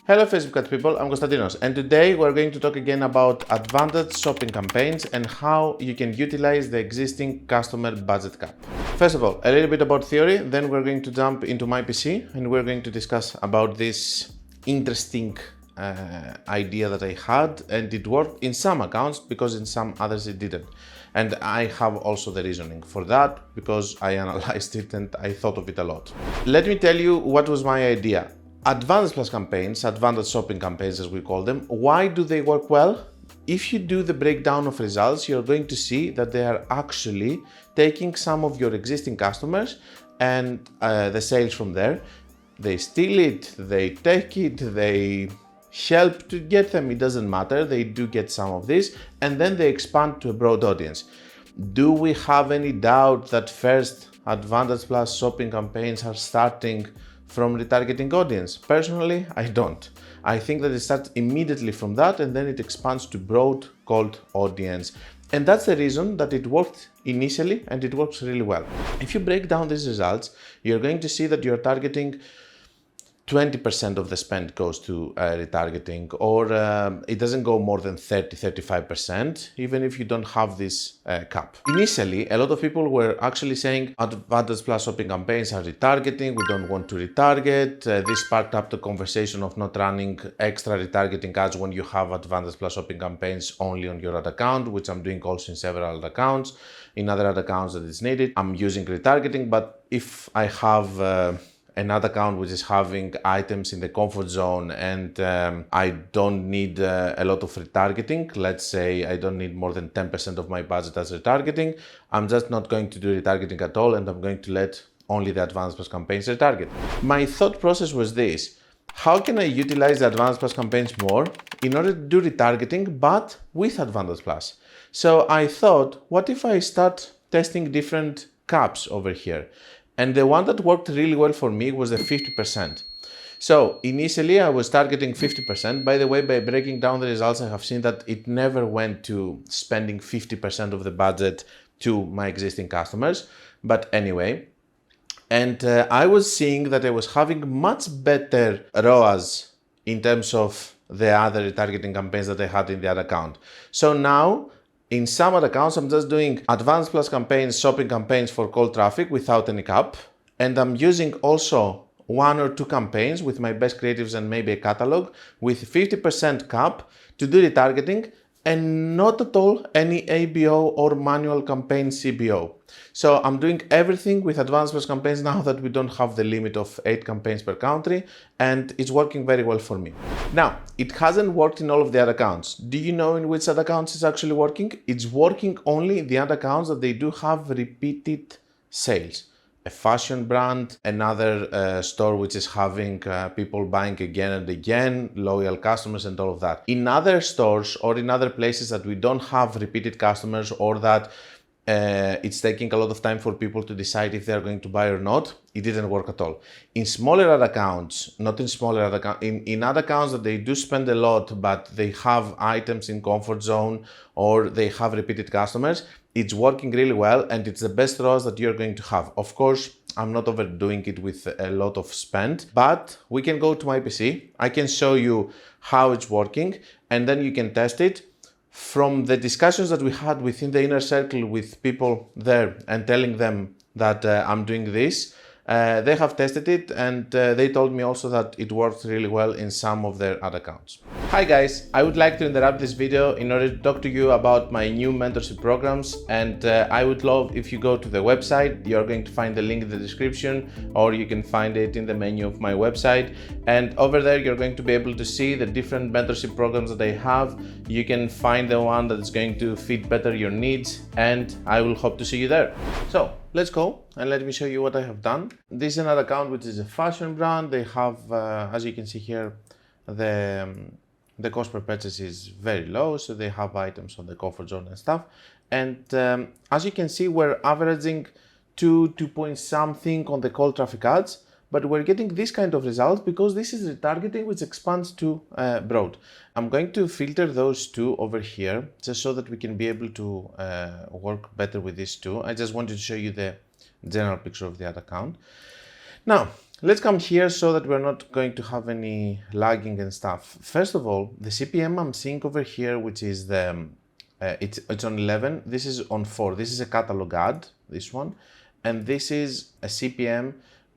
Hello Facebook Ads people, I'm Konstantinos, and today we're going to talk again about advanced shopping campaigns and how you can utilize the existing customer budget cap. First of all, a little bit about theory, then we're going to jump into my PC and we're going to discuss about this interesting idea that I had, and it worked in some accounts because in some others it didn't. And I have also the reasoning for that because I analyzed it and I thought of it a lot. Let me tell you what was my idea. Advanced plus campaigns, advanced shopping campaigns as we call them, why do they work well? If you do the breakdown of results, you're going to see that they are actually taking some of your existing customers and the sales from there. They steal it, they take it, they help to get them, it doesn't matter, they do get some of this, and then they expand to a broad audience. Do we have any doubt that first advanced plus shopping campaigns are starting from retargeting audience? Personally, I don't. I think that it starts immediately from that and then it expands to broad cold audience. And that's the reason that it worked initially and it works really well. If you break down these results, you're going to see that you're targeting 20% of the spend goes to retargeting, or it doesn't go more than 30-35%, even if you don't have this cap. Initially, a lot of people were actually saying advanced plus shopping campaigns are retargeting, we don't want to retarget. This sparked up the conversation of not running extra retargeting ads when you have advanced plus shopping campaigns only on your ad account, which I'm doing also in several ad accounts. In other ad accounts that it's needed, I'm using retargeting, but if I have another account which is having items in the comfort zone and I don't need a lot of retargeting, let's say I don't need more than 10% of my budget as retargeting, I'm just not going to do retargeting at all and I'm going to let only the advanced plus campaigns retarget. My thought process was this: how can I utilize the advanced plus campaigns more in order to do retargeting but with advanced plus? So I thought, what if I start testing different caps over here? And the one that worked really well for me was the 50%. So initially I was targeting 50%. By the way, by breaking down the results, I have seen that it never went to spending 50% of the budget to my existing customers. But anyway, and I was seeing that I was having much better ROAS in terms of the other retargeting campaigns that I had in the other account. So now, in some other accounts, I'm just doing advanced plus campaigns, shopping campaigns for cold traffic without any cap. And I'm using also 1 or 2 campaigns with my best creatives and maybe a catalog with 50% cap to do retargeting and not at all any ABO or manual campaign CBO. So I'm doing everything with advanced plus campaigns now that we don't have the limit of 8 campaigns per country, and it's working very well for me. Now, it hasn't worked in all of the other accounts. Do you know in which other accounts it's actually working? It's working only in the other accounts that they do have repeated sales. A fashion brand, another store which is having people buying again and again, loyal customers and all of that. In other stores or in other places that we don't have repeated customers, or that it's taking a lot of time for people to decide if they're going to buy or not, it didn't work at all. In smaller ad accounts, not in smaller ad accounts, in other accounts that they do spend a lot, but they have items in comfort zone or they have repeated customers, it's working really well and it's the best ROAS that you're going to have. Of course, I'm not overdoing it with a lot of spend, but we can go to my PC. I can show you how it's working and then you can test it. From the discussions that we had within the inner circle with people there and telling them that I'm doing this, they have tested it and they told me also that it worked really well in some of their other accounts. Hi guys, I would like to interrupt this video in order to talk to you about my new mentorship programs, and I would love if you go to the website. You're going to find the link in the description, or you can find it in the menu of my website, and over there you're going to be able to see the different mentorship programs that I have. You can find the one that is going to fit better your needs, and I will hope to see you there. So let's go and let me show you what I have done. This is another account which is a fashion brand. They have, as you can see here, the cost per purchase is very low, so they have items on the comfort zone and stuff. And as you can see, we're averaging 2 point something on the cold traffic ads, but we're getting this kind of results because this is retargeting which expands to broad. I'm going to filter those two over here just so that we can be able to work better with these two. I just wanted to show you the general picture of the ad account. Now, let's come here so that we're not going to have any lagging and stuff. First of all, the CPM I'm seeing over here, which is the, it's on 11, this is on 4. This is a catalog ad, this one, and this is a CPM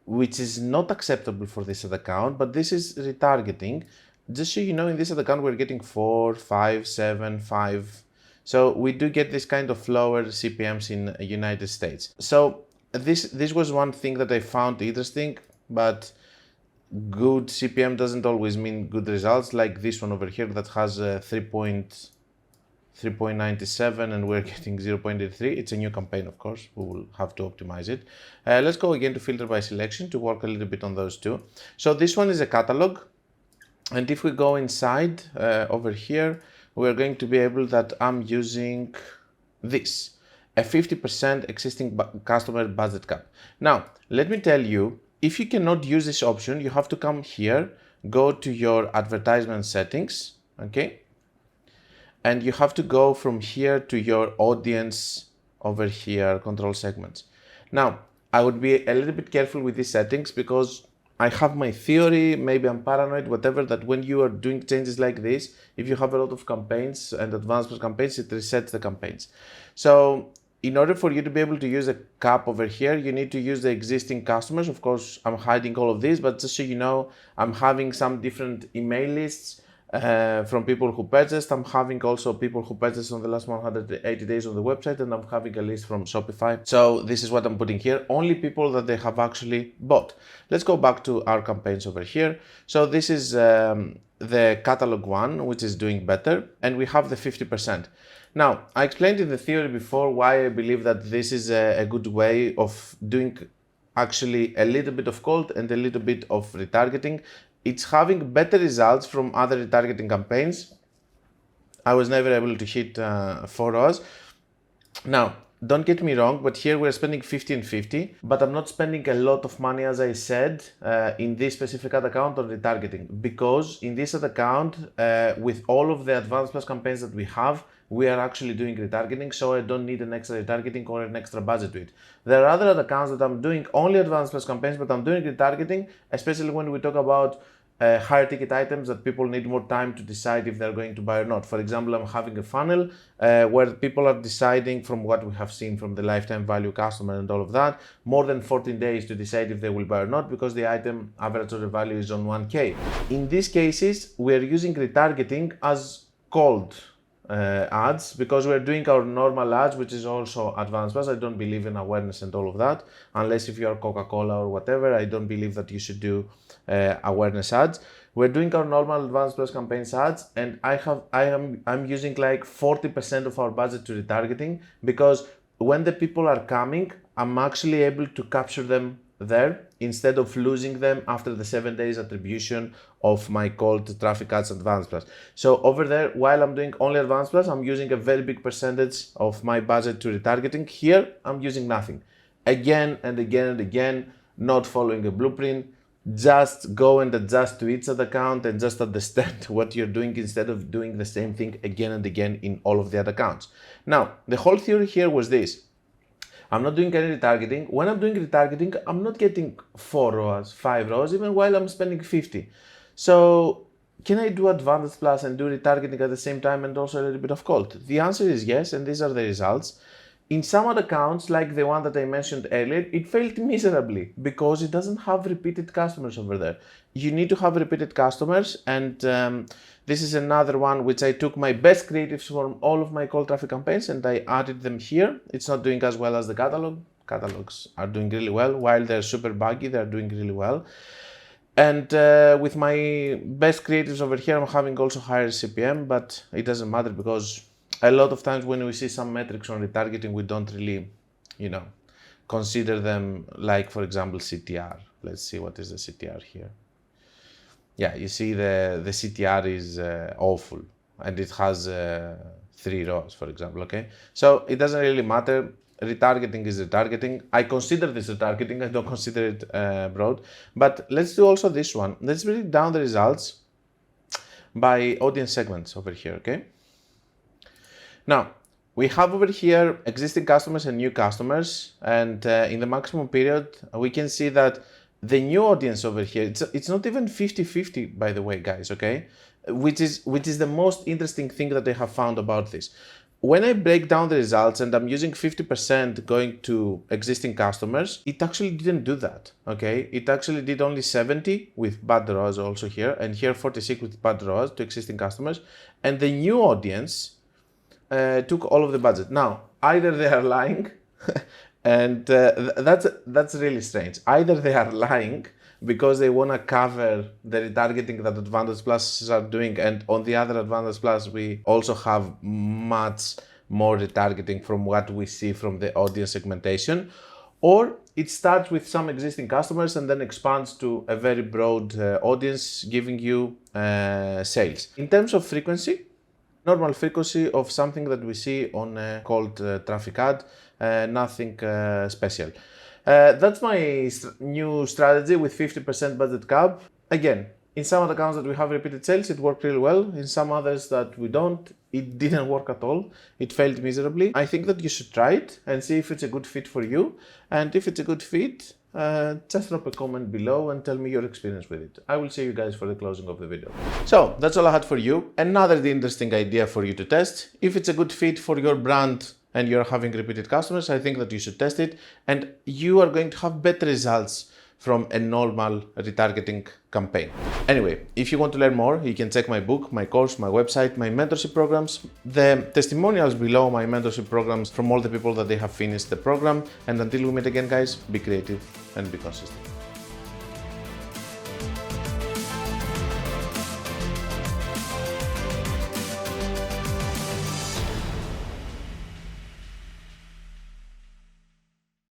which is not acceptable for this ad account, but this is retargeting. Just so you know, in this ad account, we're getting 4, 5, 7, 5. So we do get this kind of lower CPMs in United States. So this was one thing that I found interesting, but good CPM doesn't always mean good results, like this one over here that has 3.97 and we're getting 0.83. It's a new campaign, of course, we will have to optimize it. Let's go again to filter by selection to work a little bit on those two. So this one is a catalog, and if we go inside over here, we're going to be able that I'm using this, a 50% existing customer budget cap. Now, let me tell you, if you cannot use this option, you have to come here, go to your advertisement settings, okay? And you have to go from here to your audience over here, control segments. Now, I would be a little bit careful with these settings because I have my theory, maybe I'm paranoid, whatever, that when you are doing changes like this, if you have a lot of campaigns and advanced campaigns, it resets the campaigns. So in order for you to be able to use a cap over here, you need to use the existing customers. Of course, I'm hiding all of this, but just so you know, I'm having some different email lists from people who purchased. I'm having also people who purchased on the last 180 days on the website, and I'm having a list from Shopify. So this is what I'm putting here, only people that they have actually bought. Let's go back to our campaigns over here. So this is the catalog one, which is doing better, and we have the 50%. Now, I explained in the theory before why I believe that this is a good way of doing actually a little bit of cold and a little bit of retargeting. It's having better results from other retargeting campaigns. I was never able to hit 4 ROAS. Now, don't get me wrong, but here we're spending 50 and 50, but I'm not spending a lot of money, as I said, in this specific ad account on retargeting, because in this ad account, with all of the advanced plus campaigns that we have, we are actually doing retargeting, so I don't need an extra retargeting or an extra budget to it. There are other ad accounts that I'm doing only advanced plus campaigns, but I'm doing retargeting, especially when we talk about higher ticket items that people need more time to decide if they're going to buy or not. For example, I'm having a funnel where people are deciding, from what we have seen from the lifetime value customer and all of that, more than 14 days to decide if they will buy or not, because the item average order value is on 1K. In these cases, we're using retargeting as cold ads, because we're doing our normal ads, which is also advanced plus. I don't believe in awareness and all of that, unless if you are Coca-Cola or whatever. I don't believe that you should do awareness ads. We're doing our normal advanced plus campaigns ads, and I'm using like 40% of our budget to retargeting, because when the people are coming, I'm actually able to capture them there instead of losing them after the 7 days attribution of my cold traffic ads advanced plus. So over there, while I'm doing only advanced plus, I'm using a very big percentage of my budget to retargeting. Here, I'm using nothing. Again and again and again, not following a blueprint. Just go and adjust to each ad account and just understand what you're doing instead of doing the same thing again and again in all of the ad accounts. Now, the whole theory here was this. I'm not doing any retargeting. When I'm doing retargeting, I'm not getting 4 ROAS, 5 ROAS, even while I'm spending 50. So can I do advanced plus and do retargeting at the same time and also a little bit of cold? The answer is yes, and these are the results. In some other accounts, like the one that I mentioned earlier, it failed miserably because it doesn't have repeated customers over there. You need to have repeated customers, and this is another one which I took my best creatives from all of my cold traffic campaigns and I added them here. It's not doing as well as the catalog. Catalogs are doing really well. While they're super buggy, they're doing really well. And with my best creatives over here, I'm having also higher CPM, but it doesn't matter because a lot of times when we see some metrics on retargeting, we don't really, consider them, like, for example, CTR. Let's see what is the CTR here. Yeah, you see the CTR is awful, and it has 3 ROAS, for example, okay? So it doesn't really matter. Retargeting is retargeting. I consider this retargeting. I don't consider it broad. But let's do also this one. Let's break down the results by audience segments over here, okay? Now, we have over here existing customers and new customers, and in the maximum period, we can see that the new audience over here, it's not even 50-50, by the way, guys, okay? Which is the most interesting thing that I have found about this. When I break down the results and I'm using 50% going to existing customers, it actually didn't do that, okay? It actually did only 70 with bad ROAS also here, and here 46 with bad ROAS to existing customers. And the new audience took all of the budget. Now, either they are lying, and that's really strange. Either they are lying because they want to cover the retargeting that Advantage Plus are doing, and on the other Advantage Plus we also have much more retargeting from what we see from the audience segmentation, or it starts with some existing customers and then expands to a very broad audience, giving you sales. In terms of frequency, normal frequency of something that we see on called traffic ad, nothing special. That's my new strategy with 50% budget cap. Again, in some of the accounts that we have repeated sales, it worked really well. In some others that we don't, it didn't work at all. It failed miserably. I think that you should try it and see if it's a good fit for you. And if it's a good fit, just drop a comment below and tell me your experience with it. I will see you guys for the closing of the video. So that's all I had for you. Another interesting idea for you to test. If it's a good fit for your brand and you're having repeated customers, I think that you should test it, and you are going to have better results from a normal retargeting campaign. Anyway, if you want to learn more, you can check my book, my course, my website, my mentorship programs, the testimonials below my mentorship programs from all the people that they have finished the program. And until we meet again, guys, be creative and be consistent.